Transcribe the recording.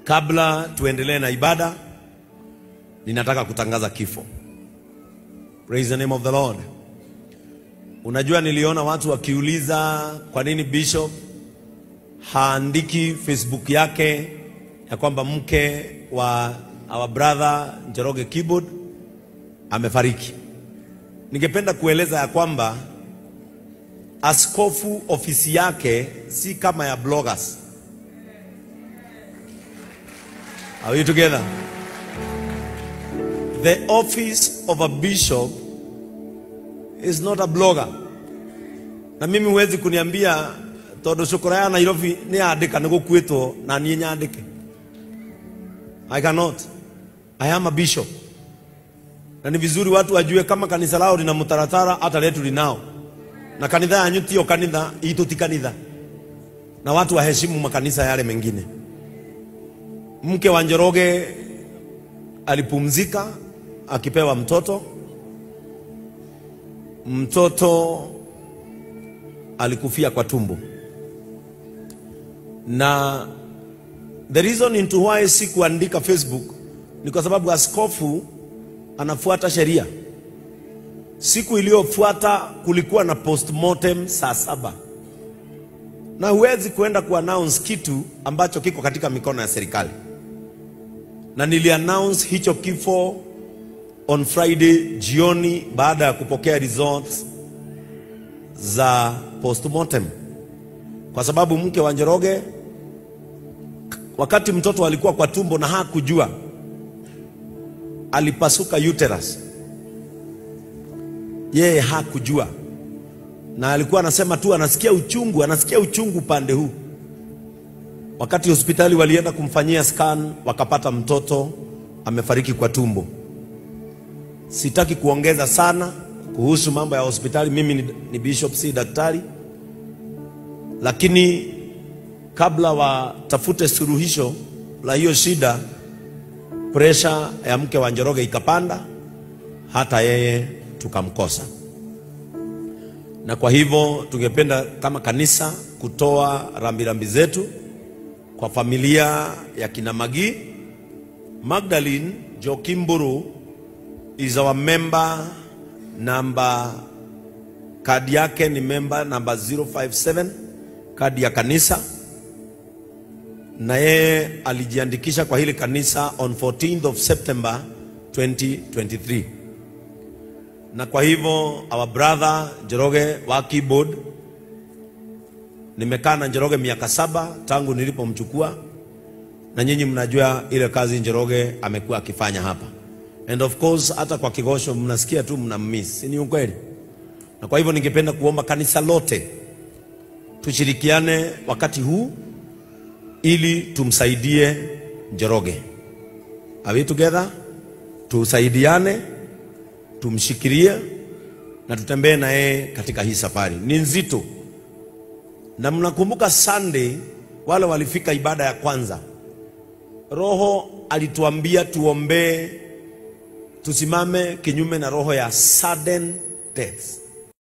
Kabla tuendelee na ibada, ninataka kutangaza kifo. Praise the name of the Lord. Unajua, niliona watu wakiuliza kwa nini Bishop haandiki Facebook yake ya kwamba mke wa our brother Njoroge Keyboard amefariki. Ningependa kueleza ya kwamba askofu ofisi yake si kama ya bloggers. Are we together? The office of a bishop is not a blogger. Na mimi huwezi kuniambia todo Shukura Nairobi ni andika nigukwetwo na niĩ nyandike. I cannot. I am a bishop. Na ni vizuri watu wajue kama kanisa lao lina mtaratara, hata letu linao. Na kanisa yanyu tio kanisa, itu ti kanisa. Na watu waheshimu makanisa yale mengine. Mke wa Njoroge alipumzika akipewa mtoto. Mtoto alikufia kwa tumbo. Na the reason into why sikuandika Facebook ni kwa sababu askofu anafuata sheria. Siku iliyofuata kulikuwa na postmortem saa 7. Na huwezi kuenda kuannounce kitu ambacho kiko katika mikono ya serikali. Na niliannounce hicho kifo on Friday jioni baada ya kupokea results za postmortem. Kwa sababu mke wa Njoroge wakati mtoto alikuwa kwa tumbo na hakujua, alipasuka uterus. Yeye hakujua. Na alikuwa anasema tu anasikia uchungu pande huu. Wakati hospitali walienda kumfanyia scan, wakapata mtoto amefariki kwa tumbo. Sitaki kuongeza sana kuhusu mambo ya hospitali, mimi ni bishop, si daktari. Lakini kabla watafute suluhisho la hiyo shida, pressure ya mke wa Njoroge ikapanda, hata yeye tukamkosa. Na kwa hivyo tungependa kama kanisa kutoa rambirambi zetu kwa familia ya kina Magi. Magdalene Jokimburu is our member number, kadi yake ni member number 057, kadi ya kanisa. Na yeye alijiandikisha kwa hili kanisa on 14th of September 2023. Na kwa hivyo our brother Njoroge wa Keyboard, nimekaa na Njoroge miaka 7 tangu nilipomchukua, na nyinyi mnajua ile kazi Njoroge amekuwa akifanya hapa. And of course hata kwa Kigosho mnasikia tu mnammiss, ni ukweli. Na kwa hivyo ningependa kuomba kanisa lote tushirikiane wakati huu ili tumsaidie Njoroge. Are we together? Tusaidiane, tumshikilie na tutembee na yeye katika hii safari. Ni nzito. Na mnakumbuka Sunday wale walifika ibada ya kwanza, Roho alituambia tuombe, tusimame kinyume na roho ya sudden death.